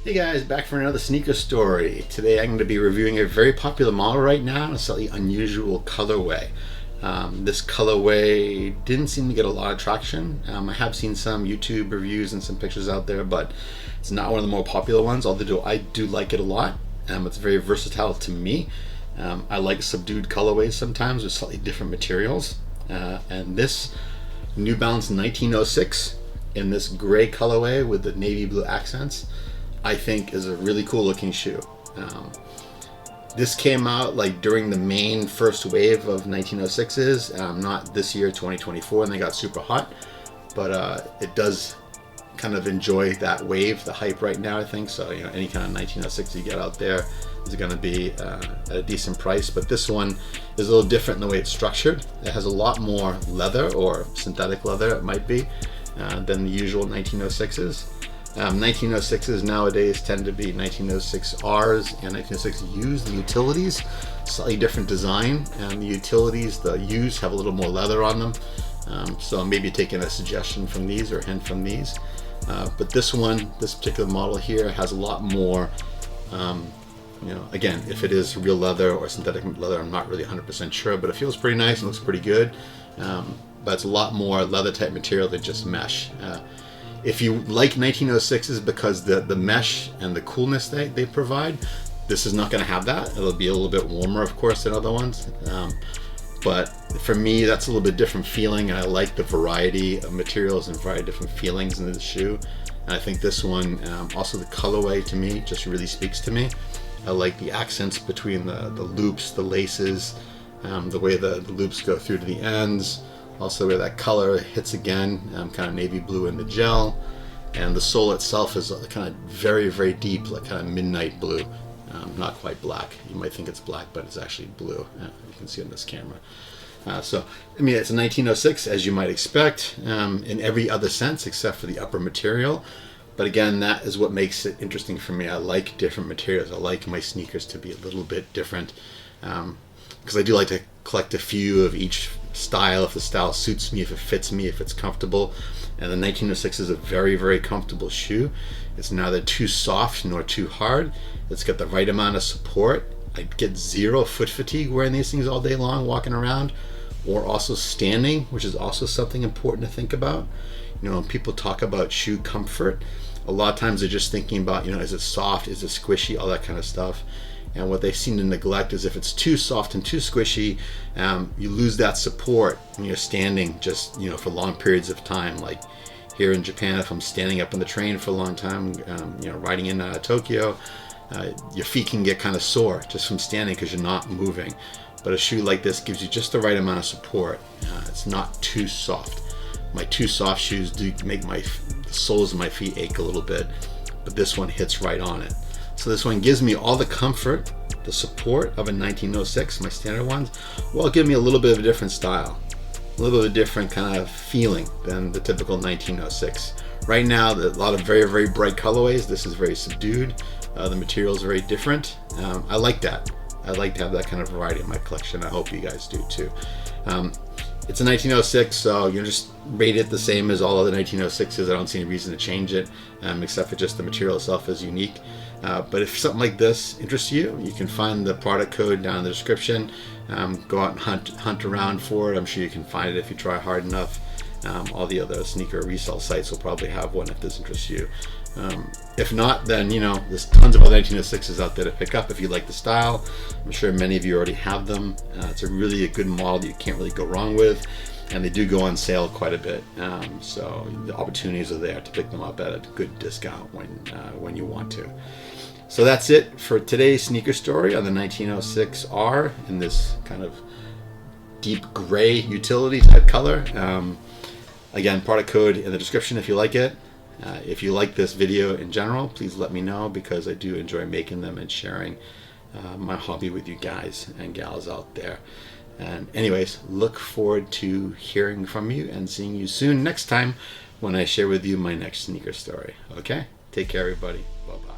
Hey guys, back for another sneaker story. Today I'm going to be reviewing a very popular model right now, a slightly unusual colorway. This colorway didn't seem to get a lot of traction. I have seen some YouTube reviews and some pictures out there, but it's not one of the more popular ones, although I do like it a lot. It's very versatile to me. I like subdued colorways sometimes with slightly different materials. And this New Balance 1906 in this gray colorway with the navy blue accents, I think is a really cool looking shoe. This came out like during the main first wave of 1906s, not this year 2024, and they got super hot, but it does kind of enjoy that wave, the hype right now, I think. So, you know, any kind of 1906 you get out there is going to be at a decent price, but this one is a little different in the way it's structured. It has a lot more leather, or synthetic leather it might be, than the usual 1906s. 1906s nowadays tend to be 1906Rs and 1906Us, the utilities. Slightly different design, and the utilities, the Us, have a little more leather on them. So maybe taking a suggestion from these or hint from these. But this one, this particular model here, has a lot more, you know, again, if it is real leather or synthetic leather, I'm not really 100% sure, but it feels pretty nice and looks pretty good. But it's a lot more leather type material than just mesh. If you like 1906s because the mesh and the coolness they provide, this is not going to have that. It'll be a little bit warmer, of course, than other ones. But for me, that's a little bit different feeling, and I like the variety of materials and variety of different feelings in the shoe. And I think this one, also the colorway to me just really speaks to me. I like the accents between the loops, the laces, the way the loops go through to the ends. Also where that color hits again, kind of navy blue in the gel. And the sole itself is kind of very, very deep, like kind of midnight blue. Not quite black. You might think it's black, but it's actually blue. You can see on this camera. So, I mean, it's a 1906, as you might expect, in every other sense except for the upper material. But again, that is what makes it interesting for me. I like different materials. I like my sneakers to be a little bit different. Because I do like to collect a few of each style, if the style suits me, if it fits me, if it's comfortable. And the 1906 is a very, very comfortable shoe. It's neither too soft nor too hard. It's got the right amount of support. I get zero foot fatigue wearing these things all day long, walking around, or also standing, which is also something important to think about. You know, when people talk about shoe comfort, a lot of times they're just thinking about, you know, is it soft, is it squishy, all that kind of stuff. And what they seem to neglect is if it's too soft and too squishy, you lose that support when you're standing just, you know, for long periods of time. Like here in Japan, if I'm standing up on the train for a long time, you know, riding in Tokyo, your feet can get kind of sore just from standing because you're not moving. But a shoe like this gives you just the right amount of support. It's not too soft. My too soft shoes do make the soles of my feet ache a little bit, but this one hits right on it. So this one gives me all the comfort, the support of a 1906, my standard ones, while giving me a little bit of a different style, a little bit of a different kind of feeling than the typical 1906. Right now, a lot of very, very bright colorways. This is very subdued. The material is very different. I like that. I like to have that kind of variety in my collection. I hope you guys do too. It's a 1906, so you just rate it the same as all other 1906s. I don't see any reason to change it, except for just the material itself is unique. But if something like this interests you, you can find the product code down in the description. Go out and hunt around for it. I'm sure you can find it if you try hard enough. All the other sneaker resale sites will probably have one if this interests you. If not, then, you know, there's tons of other 1906s out there to pick up if you like the style. I'm sure many of you already have them. It's a good model that you can't really go wrong with, and they do go on sale quite a bit. So the opportunities are there to pick them up at a good discount when you want to. So that's it for today's sneaker story on the 1906R in this kind of deep gray utility type color. Again, product code in the description if you like it. If you like this video in general, please let me know, because I do enjoy making them and sharing my hobby with you guys and gals out there. And anyways, look forward to hearing from you and seeing you soon next time when I share with you my next sneaker story. Okay? Take care, everybody. Bye-bye.